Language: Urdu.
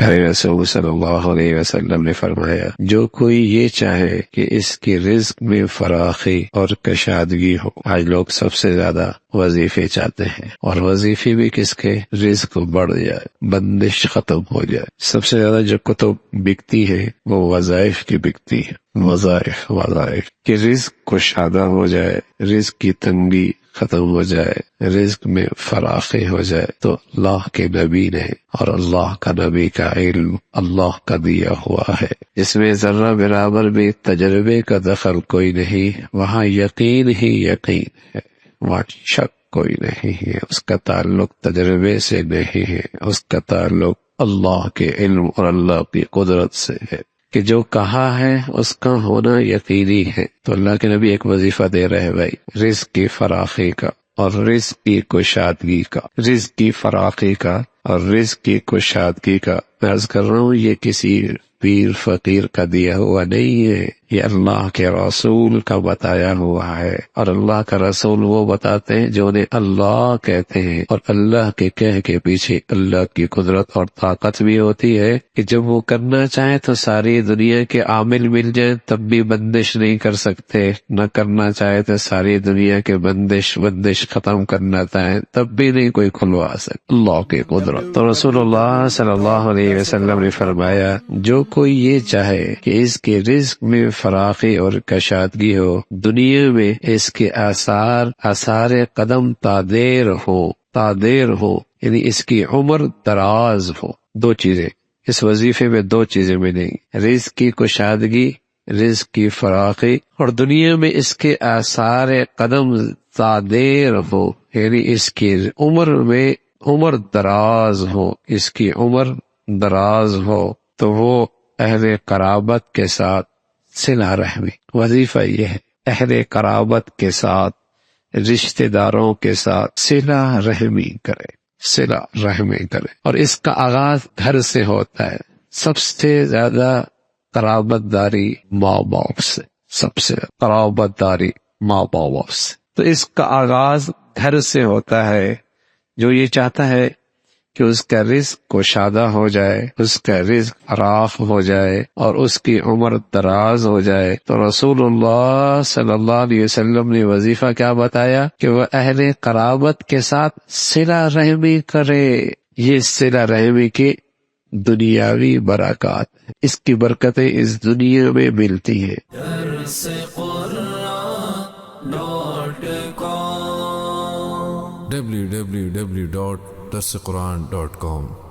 پیارے رسول صلی اللہ علیہ وسلم نے فرمایا جو کوئی یہ چاہے کہ اس کے رزق میں فراخی اور کشادگی ہو. آج لوگ سب سے زیادہ وظیفے چاہتے ہیں، اور وظیفے بھی کس کے؟ رزق بڑھ جائے، بندش ختم ہو جائے. سب سے زیادہ جو کتب بکتی ہے وہ وظائف کی بکتی ہے. وظائف کہ رزق کشادہ ہو جائے، رزق کی تنگی ختم ہو جائے، رزق میں فراخی ہو جائے. تو اللہ کے نبی نے اور اللہ کا نبی کا علم اللہ کا دیا ہوا ہے، جس میں ذرہ برابر بھی تجربے کا دخل کوئی نہیں. وہاں یقین ہی یقین ہے، وہاں شک کوئی نہیں ہے. اس کا تعلق تجربے سے نہیں ہے، اس کا تعلق اللہ کے علم اور اللہ کی قدرت سے ہے کہ جو کہا ہے اس کا ہونا یقینی ہے. تو اللہ کے نبی ایک وظیفہ دے رہے ہیں بھائی، رزق کی فراخی کا اور رزق کی کشادگی کا. رزق کی فراخی کا اور رزق کی کشادگی کا میں عرض کر رہا ہوں، یہ کسی پیر فقیر کا دیا ہوا نہیں ہے، یہ اللہ کے رسول کا بتایا ہوا ہے. اور اللہ کا رسول وہ بتاتے ہیں جو انہیں اللہ کہتے ہیں، اور اللہ کے کہہ کے پیچھے اللہ کی قدرت اور طاقت بھی ہوتی ہے کہ جب وہ کرنا چاہیں تو ساری دنیا کے عامل مل جائیں تب بھی بندش نہیں کر سکتے، نہ کرنا چاہے تو ساری دنیا کے بندش ختم کرنا چاہیں تب بھی نہیں کوئی کھلوا سکتا، اللہ کی قدرت. تو رسول اللہ صلی اللہ علیہ وسلم نے فرمایا جو کوئی یہ چاہے کہ اس کے رزق میں فراخی اور کشادگی ہو، دنیا میں اس کے آثار قدم تادیر ہو، یعنی اس کی عمر دراز ہو. دو چیزیں اس وظیفے میں، دو چیزیں ملیں گی، رزق کی کشادگی، رزق کی فراخی، اور دنیا میں اس کے آثار قدم تادیر ہو، یعنی اس کی عمر دراز ہو، اس کی عمر دراز ہو. تو وہ اہل قرابت کے ساتھ صلہ رحمی، وظیفہ یہ ہے اہل قرابت کے ساتھ، رشتہ داروں کے ساتھ صلہ رحمی کرے. اور اس کا آغاز گھر سے ہوتا ہے. سب سے زیادہ قرابت داری ماں باپ سے، سب سے قرابت داری ماں باپ سے. تو اس کا آغاز گھر سے ہوتا ہے. جو یہ چاہتا ہے کہ اس کا رزق کشادہ ہو جائے، اس کا رزق فراخ ہو جائے اور اس کی عمر دراز ہو جائے، تو رسول اللہ صلی اللہ علیہ وسلم نے وظیفہ کیا بتایا کہ وہ اہل قرابت کے ساتھ صلہ رحمی کرے. یہ صلہ رحمی کی دنیاوی برکات ہیں، اس کی برکتیں اس دنیا میں ملتی ہیں. www.darsequran.com